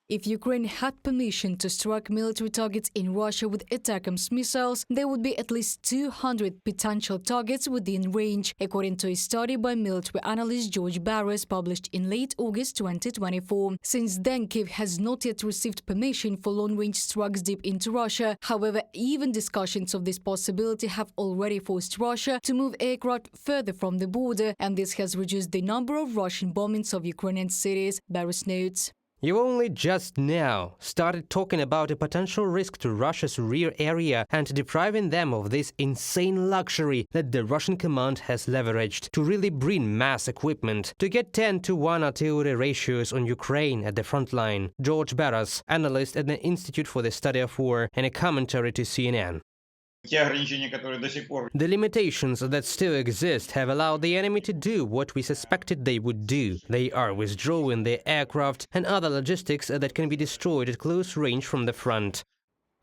If Ukraine had permission to strike military targets in Russia with ATACMS missiles, there would be at least 200 potential targets within range, according to a study by military analyst George Barros published in late August 2024. Since then, Kyiv has not yet received permission for long-range strikes deep into Russia. However, even discussions of this possibility have already forced Russia to move aircraft further from the border, and this has reduced the number of Russian bombings of Ukrainian cities, Barros notes. You only just now started talking about a potential risk to Russia's rear area and depriving them of this insane luxury that the Russian command has leveraged to really bring mass equipment to get 10-to-1 artillery ratios on Ukraine at the front line. George Barros, analyst at the Institute for the Study of War, in a commentary to CNN. The limitations that still exist have allowed the enemy to do what we suspected they would do. They are withdrawing their aircraft and other logistics that can be destroyed at close range from the front.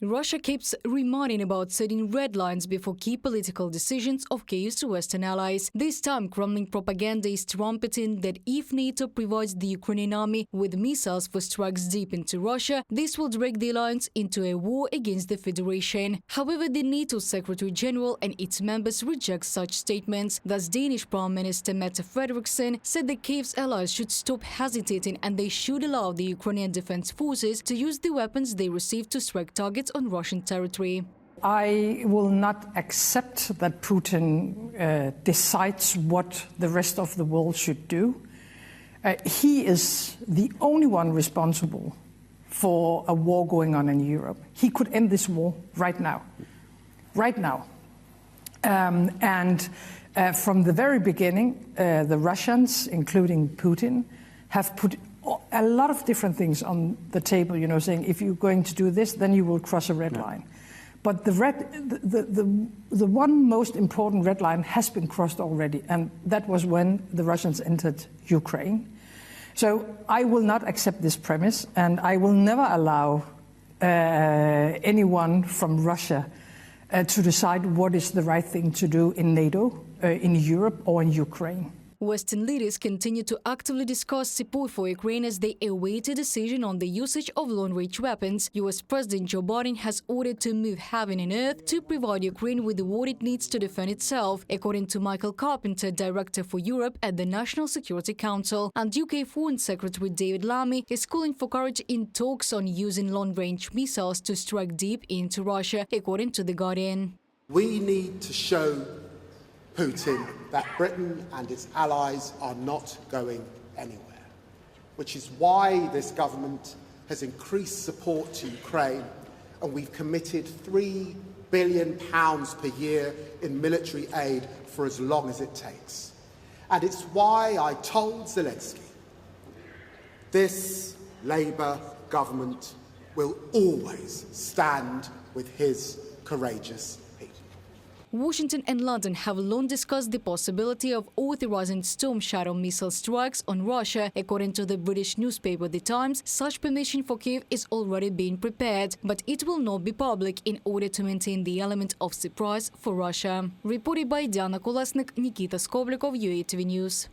Russia keeps reminding about setting red lines before key political decisions of Kyiv's Western allies. This time, Kremlin propaganda is trumpeting that if NATO provides the Ukrainian army with missiles for strikes deep into Russia, this will drag the alliance into a war against the Federation. However, the NATO Secretary-General and its members reject such statements. Thus, Danish Prime Minister Mette Frederiksen said that Kyiv's allies should stop hesitating and they should allow the Ukrainian defense forces to use the weapons they receive to strike targets on Russian territory. I will not accept that Putin decides what the rest of the world should do. He is the only one responsible for a war going on in Europe. He could end this war right now. Right now. From the very beginning, the Russians, including Putin, have put a lot of different things on the table, saying if you're going to do this, then you will cross a red line. But the one most important red line has been crossed already, and that was when the Russians entered Ukraine. So I will not accept this premise, and I will never allow anyone from Russia to decide what is the right thing to do in NATO, in Europe, or in Ukraine. Western leaders continue to actively discuss support for Ukraine as they await a decision on the usage of long-range weapons. U.S. President Joe Biden has ordered to move heaven and earth to provide Ukraine with what it needs to defend itself, according to Michael Carpenter, Director for Europe at the National Security Council. And UK Foreign Secretary David Lammy is calling for courage in talks on using long-range missiles to strike deep into Russia, according to The Guardian. We need to show Putin that Britain and its allies are not going anywhere, which is why this government has increased support to Ukraine, and we've committed £3 billion per year in military aid for as long as it takes. And it's why I told Zelensky, this Labour government will always stand with his courageous people. Washington and London have long discussed the possibility of authorizing Storm Shadow missile strikes on Russia. According to the British newspaper The Times, such permission for Kyiv is already being prepared, but it will not be public in order to maintain the element of surprise for Russia. Reported by Diana Kolesnik, Nikita Skoblikov, UATV News.